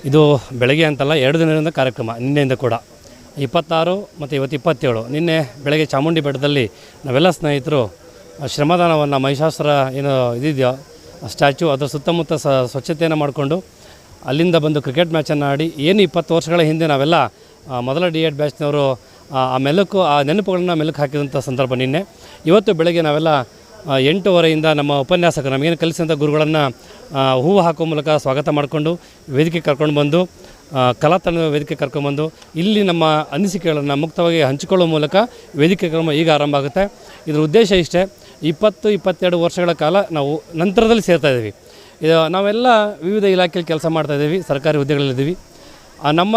ಇದು ಬೆಳಗ್ಗೆ ಅಂತಲ್ಲ 2 ದಿನದಿಂದ ಕಾರ್ಯಕ್ರಮ, ನಿನ್ನೆಯಿಂದ ಕೂಡ 26 ಮತ್ತು ಇವತ್ತು 27. ನಿನ್ನೆ ಬೆಳಗ್ಗೆ ಚಾಮುಂಡಿ ಬೆಟ್ಟದಲ್ಲಿ ನಾವೆಲ್ಲ ಸ್ನೇಹಿತರು ಶ್ರಮದಾನವನ್ನು ಮಹಿಷಾಸುರ ಏನು ಇದಿದೆಯೋ ಸ್ಟ್ಯಾಚ್ಯೂ ಅದರ ಸುತ್ತಮುತ್ತ ಸ್ವಚ್ಛತೆಯನ್ನು ಮಾಡಿಕೊಂಡು ಅಲ್ಲಿಂದ ಬಂದು ಕ್ರಿಕೆಟ್ ಮ್ಯಾಚನ್ನು ಆಡಿ ಏನು 20 ವರ್ಷಗಳ ಹಿಂದೆ ನಾವೆಲ್ಲ ಮೊದಲ D.Ed ಬ್ಯಾಚ್ನವರು ಆ ನೆನಪುಗಳನ್ನ ಮೆಲುಕು ಹಾಕಿದಂಥ ಸಂದರ್ಭ ನಿನ್ನೆ. ಇವತ್ತು ಬೆಳಗ್ಗೆ ನಾವೆಲ್ಲ 8:15 ನಮ್ಮ ಉಪನ್ಯಾಸಕರು ನಮಗೇನು ಕಲಿಸಿದಂಥ ಗುರುಗಳನ್ನು ಹೂವು ಹಾಕೋ ಮೂಲಕ ಸ್ವಾಗತ ಮಾಡಿಕೊಂಡು ವೇದಿಕೆ ಕರ್ಕೊಂಡು ಬಂದು ಕಲಾತಂಡದ ವೇದಿಕೆ ಕರ್ಕೊಂಡ್ಬಂದು ಇಲ್ಲಿ ನಮ್ಮ ಅನಿಸಿಕೆಗಳನ್ನು ಮುಕ್ತವಾಗಿ ಹಂಚಿಕೊಳ್ಳುವ ಮೂಲಕ ವೇದಿಕೆ ಕ್ರಮ ಈಗ ಆರಂಭ ಆಗುತ್ತೆ. ಇದರ ಉದ್ದೇಶ ಇಷ್ಟೇ, 20-22 ವರ್ಷಗಳ ಕಾಲ ನಾವು ನಂತರದಲ್ಲಿ ಸೇರ್ತಾಯಿದ್ದೀವಿ. ನಾವೆಲ್ಲ ವಿವಿಧ ಇಲಾಖೆಯಲ್ಲಿ ಕೆಲಸ ಮಾಡ್ತಾಯಿದ್ದೀವಿ, ಸರ್ಕಾರಿ ಹುದ್ದೆಗಳಲ್ಲಿದ್ದೀವಿ. ನಮ್ಮ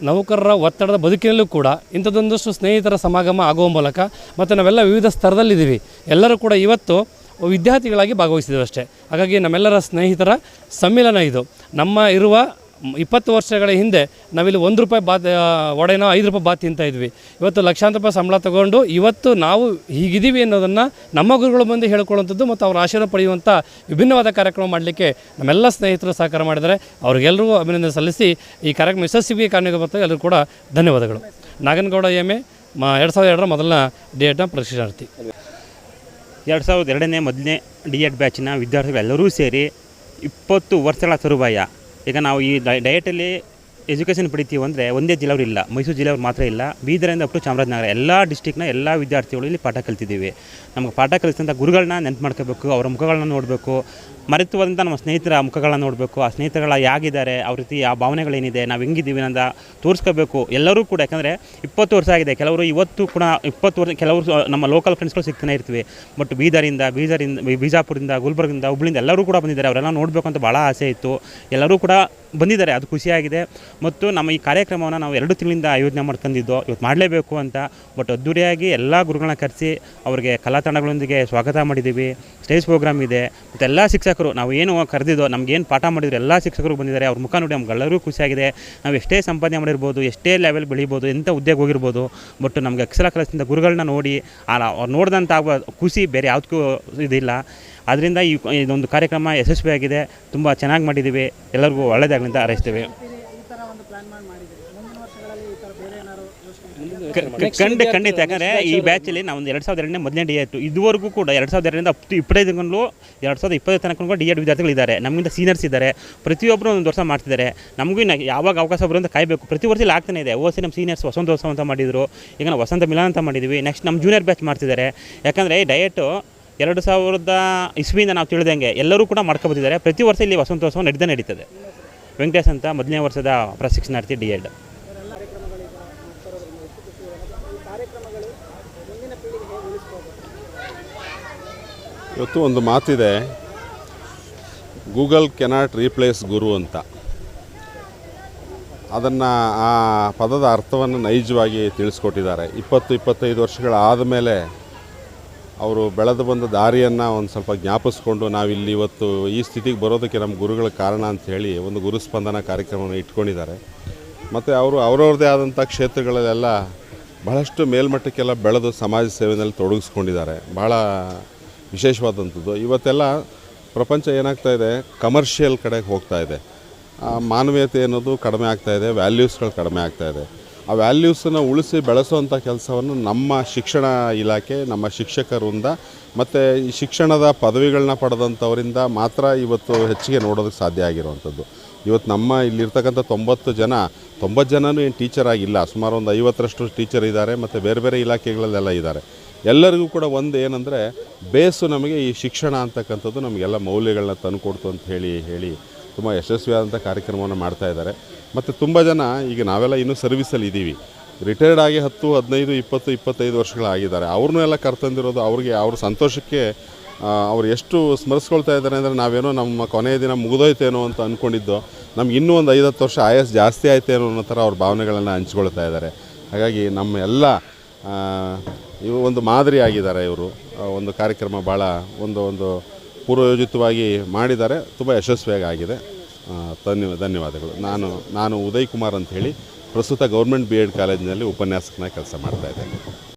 ನೌಕರರ ಒತ್ತಡದ ಬದುಕಿನಲ್ಲೂ ಕೂಡ ಇಂಥದ್ದೊಂದಷ್ಟು ಸ್ನೇಹಿತರ ಸಮಾಗಮ ಆಗುವ ಮೂಲಕ ಮತ್ತು ನಾವೆಲ್ಲ ವಿವಿಧ ಸ್ತರದಲ್ಲಿದ್ದೀವಿ. ಎಲ್ಲರೂ ಕೂಡ ಇವತ್ತು ವಿದ್ಯಾರ್ಥಿಗಳಾಗಿ ಭಾಗವಹಿಸಿದ್ದೀವಿ ಅಷ್ಟೇ. ಹಾಗಾಗಿ ನಮ್ಮೆಲ್ಲರ ಸ್ನೇಹಿತರ ಸಮ್ಮಿಲನ ಇದು. ನಮ್ಮ ಇರುವ 20 ವರ್ಷಗಳ ಹಿಂದೆ ನಾವಿಲ್ಲಿ ₹1 ವಡೆನೋ ₹5 ಬಾತ್ ತಿಂತಾಯಿದ್ವಿ. ಇವತ್ತು ಲಕ್ಷಾಂತರ ರೂಪಾಯಿ ಸಂಬಳ ತಗೊಂಡು ಇವತ್ತು ನಾವು ಹೀಗಿದ್ದೀವಿ ಅನ್ನೋದನ್ನು ನಮ್ಮ ಗುರುಗಳ ಮುಂದೆ ಹೇಳ್ಕೊಳ್ಳುವಂಥದ್ದು ಮತ್ತು ಅವರ ಆಶೀರ್ವಾದ ಪಡೆಯುವಂಥ ವಿಭಿನ್ನವಾದ ಕಾರ್ಯಕ್ರಮ ಮಾಡಲಿಕ್ಕೆ ನಮ್ಮೆಲ್ಲ ಸ್ನೇಹಿತರು ಸಹಕಾರ ಮಾಡಿದ್ದಾರೆ. ಅವ್ರಿಗೆಲ್ಲರಿಗೂ ಅಭಿನಂದನೆ ಸಲ್ಲಿಸಿ ಈ ಕಾರ್ಯಕ್ರಮ ಯಶಸ್ವಿಗೆ ಕಾರಣೀಭೂತರಾಗಿ ಎಲ್ಲರೂ ಕೂಡ ಧನ್ಯವಾದಗಳು. ನಾಗನಗೌಡ ಎಮ್ಮೆ 2002 ಮೊದಲನೇ D.Ed ಪ್ರಶಿಕ್ಷಣಾರ್ಥಿ. 2002ನೇ ಮೊದಲನೇ D.Ed ಬ್ಯಾಚಿನ ವಿದ್ಯಾರ್ಥಿಗಳೆಲ್ಲರೂ ಸೇರಿ 20 ವರ್ಷಗಳ ತರುವಾಯ ಈಗ ನಾವು ಈ ಡಯಟಲ್ಲಿ ಎಜುಕೇಷನ್ ಪಡಿತೀವಿ ಅಂದರೆ ಒಂದೇ ಜಿಲ್ಲೆಯವರು ಇಲ್ಲ, ಮೈಸೂರು ಜಿಲ್ಲೆಯವ್ರು ಮಾತ್ರ ಇಲ್ಲ, ಬೀದರಿಂದ ಅಪ್ ಟು ಚಾಮರಾಜನಗರ ಎಲ್ಲ ಡಿಸ್ಟಿಕ್ನ ಎಲ್ಲ ವಿದ್ಯಾರ್ಥಿಗಳು ಇಲ್ಲಿ ಪಾಠ ಕಲ್ತಿದ್ದೀವಿ. ನಮಗೆ ಪಾಠ ಕಲಿಸಿದಂಥ ಗುರುಗಳನ್ನ ನೆನ್ಪು ಮಾಡ್ಕೋಬೇಕು, ಅವರ ಮುಖಗಳನ್ನ ನೋಡಬೇಕು, ಮರೆತುವಂಥ ನಮ್ಮ ಸ್ನೇಹಿತರ ಮುಖಗಳನ್ನ ನೋಡಬೇಕು, ಆ ಸ್ನೇಹಿತರುಗಳ ಹೇಗಿದ್ದಾರೆ, ಅವ್ರ ರೀತಿ ಆ ಭಾವನೆಗಳೇನಿದೆ, ನಾವು ಹೆಂಗಿದ್ದೀವಿ ಅಂತ ತೋರಿಸ್ಕೋಬೇಕು ಎಲ್ಲರೂ ಕೂಡ. ಯಾಕಂದರೆ 20 ವರ್ಷ ಆಗಿದೆ, ಕೆಲವರು ಇವತ್ತು ಕೂಡ 20 ವರ್ಷ, ಕೆಲವರು ನಮ್ಮ ಲೋಕಲ್ ಫ್ರೆಂಡ್ಸ್ಗಳು ಸಿಗ್ತಾನೆ ಇರ್ತೀವಿ. ಬಟ್ ಬಿಜಾಪುರದಿಂದ, ಗುಲ್ಬರ್ಗದಿಂದ, ಹುಬ್ಳಿಂದ ಎಲ್ಲರೂ ಕೂಡ ಬಂದಿದ್ದಾರೆ. ಅವರೆಲ್ಲ ನೋಡಬೇಕು ಅಂತ ಭಾಳ ಆಸೆ ಇತ್ತು, ಎಲ್ಲರೂ ಕೂಡ ಬಂದಿದ್ದಾರೆ, ಅದು ಖುಷಿಯಾಗಿದೆ. ಮತ್ತು ನಮ್ಮ ಈ ಕಾರ್ಯಕ್ರಮವನ್ನು ನಾವು 2 ತಿಂಗಳಿಂದ ಆಯೋಜನೆ ಮಾಡ್ಕೊಂಡಿದ್ದು, ಇವತ್ತು ಮಾಡಲೇಬೇಕು ಅಂತ. ಬಟ್ ಅದ್ದೂರಿಯಾಗಿ ಎಲ್ಲ ಗುರುಗಳನ್ನ ಕರೆಸಿ ಅವರಿಗೆ ಕಲಾತಂಡಗಳೊಂದಿಗೆ ಸ್ವಾಗತ ಮಾಡಿದ್ದೀವಿ. ಸ್ಟೇಜ್ ಪ್ರೋಗ್ರಾಮ್ ಇದೆ ಮತ್ತು ಎಲ್ಲ ಶಿಕ್ಷಕರು ನಾವು ಏನು ಕರೆದಿದ್ದೋ, ನಮಗೇನು ಪಾಠ ಮಾಡಿದ್ರು ಎಲ್ಲ ಶಿಕ್ಷಕರು ಬಂದಿದ್ದಾರೆ. ಅವ್ರ ಮುಖ ನೋಡಿ ನಮ್ಗೆಲ್ಲರೂ ಖುಷಿಯಾಗಿದೆ. ನಾವು ಎಷ್ಟೇ ಸಂಪಾದನೆ ಮಾಡಿರ್ಬೋದು, ಎಷ್ಟೇ ಲೆವೆಲ್ ಬೆಳಿಬೋದು, ಎಂಥ ಹುದ್ದೆಗೆ ಹೋಗಿರ್ಬೋದು, ಬಟ್ ನಮಗೆ ಅಕ್ಷರ ಕಲಿಸಿದ ಗುರುಗಳನ್ನ ನೋಡಿ ಅವ್ರು ನೋಡಿದಂಥ ಖುಷಿ ಬೇರೆ ಯಾವುದಕ್ಕೂ ಇದಿಲ್ಲ. ಆದ್ದರಿಂದ ಇದೊಂದು ಕಾರ್ಯಕ್ರಮ ಯಶಸ್ವಿಯಾಗಿದೆ, ತುಂಬ ಚೆನ್ನಾಗಿ ಮಾಡಿದ್ದೀವಿ. ಎಲ್ಲರಿಗೂ ಒಳ್ಳೆಯದಾಗಲಿ ಅಂತ ಹಾರೈಸ್ತೇವೆ. ಖಂಡಿತ. ಯಾಕಂದರೆ ಈ ಬ್ಯಾಚಲ್ಲಿ ನಾವು 2002ನೇ ಮೊದಲನೇ D.Ed ಇದುವರೆಗೂ ಕೂಡ 2002ರಿಂದ ಅಪ್ ಟು 25 2020 ತನಕ D.Ed ವಿದ್ಯಾರ್ಥಿಗಳಿದ್ದಾರೆ. ನಮ್ಮಿಂದ ಸೀನಿಯರ್ಸ್ ಇದ್ದಾರೆ, ಪ್ರತಿಯೊಬ್ಬರು 1 ವರ್ಷ ಮಾಡ್ತಿದ್ದಾರೆ. ನಮಗೂ ಯಾವಾಗ ಅವಕಾಶ ಬರೋಂತ ಕಾಯಬೇಕು. ಪ್ರತಿ ವರ್ಷ ಇಲ್ಲಿ ಆಗ್ತಾನೆ ಇದೆ. ಓಸಿ ನಮ್ಮ ಸೀನಿಯರ್ಸ್ ವಸಂತೋತ್ಸವ ಅಂತ ಮಾಡಿದರು, ಈಗ ನಾವು ವಸಂತ ಮಿಲನ ಅಂತ ಮಾಡಿದ್ದೀವಿ. ನೆಕ್ಸ್ಟ್ ನಮ್ಮ ಜೂನಿಯರ್ ಬ್ಯಾಚ್ ಮಾಡ್ತಿದ್ದಾರೆ. ಯಾಕಂದರೆ D.Ed 2000 ನಾವು ತಿಳಿದಂಗೆ ಎಲ್ಲರೂ ಕೂಡ ಮಾಡ್ಕೊಬಂದಿದ್ದಾರೆ. ಪ್ರತಿ ವರ್ಷ ಇಲ್ಲಿ ವಸಂತೋತ್ಸವ ನಡೀತದೆ. ವೆಂಕಟೇಶ್ ಅಂತ ಮೊದಲನೇ ವರ್ಷದ ಪ್ರಶಿಕ್ಷಣಾರ್ಥಿ D.Ed. ಇವತ್ತು ಒಂದು ಮಾತಿದೆ, ಗೂಗಲ್ ಕೆನಾಟ್ ರೀಪ್ಲೇಸ್ ಗುರು ಅಂತ. ಅದನ್ನು ಆ ಪದದ ಅರ್ಥವನ್ನು ನೈಜವಾಗಿ ತಿಳಿಸ್ಕೊಟ್ಟಿದ್ದಾರೆ. 20-25 ವರ್ಷಗಳಾದ ಮೇಲೆ ಅವರು ಬೆಳೆದು ಬಂದ ದಾರಿಯನ್ನು ಒಂದು ಸ್ವಲ್ಪ ಜ್ಞಾಪಿಸ್ಕೊಂಡು ನಾವಿಲ್ಲಿ ಇವತ್ತು ಈ ಸ್ಥಿತಿಗೆ ಬರೋದಕ್ಕೆ ನಮ್ಮ ಗುರುಗಳ ಕಾರಣ ಅಂಥೇಳಿ ಒಂದು ಗುರುಸ್ಪಂದನ ಕಾರ್ಯಕ್ರಮವನ್ನು ಇಟ್ಕೊಂಡಿದ್ದಾರೆ. ಮತ್ತು ಅವರು ಅವರವ್ರದ್ದೇ ಆದಂಥ ಕ್ಷೇತ್ರಗಳಲ್ಲೆಲ್ಲ ಬಹಳಷ್ಟು ಮೇಲ್ಮಟ್ಟಕ್ಕೆಲ್ಲ ಬೆಳೆದು ಸಮಾಜ ಸೇವೆಯಲ್ಲಿ ತೊಡಗಿಸ್ಕೊಂಡಿದ್ದಾರೆ. ಭಾಳ ವಿಶೇಷವಾದಂಥದ್ದು. ಇವತ್ತೆಲ್ಲ ಪ್ರಪಂಚ ಏನಾಗ್ತಾಯಿದೆ, ಕಮರ್ಷಿಯಲ್ ಕಡೆಗೆ ಹೋಗ್ತಾ ಇದೆ. ಮಾನವೀಯತೆ ಅನ್ನೋದು ಕಡಿಮೆ ಆಗ್ತಾಯಿದೆ, ವ್ಯಾಲ್ಯೂಸ್ಗಳು ಕಡಿಮೆ ಆಗ್ತಾಯಿದೆ. ಆ ವ್ಯಾಲ್ಯೂಸನ್ನು ಉಳಿಸಿ ಬೆಳೆಸೋವಂಥ ಕೆಲಸವನ್ನು ನಮ್ಮ ಶಿಕ್ಷಣ ಇಲಾಖೆ, ನಮ್ಮ ಶಿಕ್ಷಕರಿಂದ ಮತ್ತು ಈ ಶಿಕ್ಷಣದ ಪದವಿಗಳನ್ನ ಪಡೆದಂಥವರಿಂದ ಮಾತ್ರ ಇವತ್ತು ಹೆಚ್ಚಿಗೆ ನೋಡೋದಕ್ಕೆ ಸಾಧ್ಯ ಆಗಿರುವಂಥದ್ದು. ಇವತ್ತು ನಮ್ಮ ಇಲ್ಲಿರ್ತಕ್ಕಂಥ 90 ಜನನೂ ಏನು ಟೀಚರ್ ಆಗಿಲ್ಲ, ಸುಮಾರು ಒಂದು 50ರಷ್ಟು ಟೀಚರ್ ಇದ್ದಾರೆ ಮತ್ತು ಬೇರೆ ಬೇರೆ ಇಲಾಖೆಗಳಲ್ಲೆಲ್ಲ ಇದ್ದಾರೆ. ಎಲ್ಲರಿಗೂ ಕೂಡ ಒಂದು ಏನಂದರೆ ಬೇಸು ನಮಗೆ ಈ ಶಿಕ್ಷಣ ಅಂತಕ್ಕಂಥದ್ದು ನಮಗೆಲ್ಲ ಮೌಲ್ಯಗಳನ್ನ ತಂದುಕೊಡ್ತು ಅಂತ ಹೇಳಿ ತುಂಬ ಯಶಸ್ವಿಯಾದಂಥ ಕಾರ್ಯಕ್ರಮವನ್ನು ಮಾಡ್ತಾಯಿದ್ದಾರೆ. ಮತ್ತು ತುಂಬ ಜನ ಈಗ ನಾವೆಲ್ಲ ಇನ್ನೂ ಸರ್ವಿಸಲ್ಲಿ ಇದ್ದೀವಿ, ರಿಟೈರ್ಡ್ ಆಗಿ 10, 15, 20, 25 ವರ್ಷಗಳಾಗಿದ್ದಾರೆ. ಅವ್ರನ್ನೂ ಎಲ್ಲ ಕರ್ತಂದಿರೋದು ಅವ್ರಿಗೆ ಅವ್ರ ಸಂತೋಷಕ್ಕೆ ಅವ್ರು ಎಷ್ಟು ಸ್ಮರಿಸ್ಕೊಳ್ತಾ ಇದ್ದಾರೆ ಅಂದರೆ ನಾವೇನೋ ನಮ್ಮ ಕೊನೆಯ ದಿನ ಮುಗಿದೋಯ್ತೇನೋ ಅಂತ ಅಂದ್ಕೊಂಡಿದ್ದು, ನಮ್ಗೆ ಇನ್ನೂ ಒಂದು 5-10 ವರ್ಷ ಆಯಸ್ಸು ಜಾಸ್ತಿ ಆಯ್ತೇನೋ ಅನ್ನೋ ಥರ ಅವ್ರ ಭಾವನೆಗಳನ್ನು ಹಂಚ್ಕೊಳ್ತಾ ಇದ್ದಾರೆ. ಹಾಗಾಗಿ ನಮ್ಮ ಎಲ್ಲ ಇವು ಒಂದು ಮಾದರಿ ಆಗಿದ್ದಾರೆ. ಇವರು ಒಂದು ಕಾರ್ಯಕ್ರಮ ಭಾಳ ಒಂದು ಪೂರ್ವಯೋಜಿತವಾಗಿ ಮಾಡಿದ್ದಾರೆ, ತುಂಬ ಯಶಸ್ವಿಯಾಗಿ ಆಗಿದೆ. ಧನ್ಯವಾದಗಳು. ನಾನು ಉದಯ್ ಕುಮಾರ್ ಅಂಥೇಳಿ ಪ್ರಸ್ತುತ ಗೌರ್ಮೆಂಟ್ B.Ed ಕಾಲೇಜಿನಲ್ಲಿ ಉಪನ್ಯಾಸಕನಾಗಿ ಕೆಲಸ ಮಾಡ್ತಾಯಿದ್ದೇನೆ.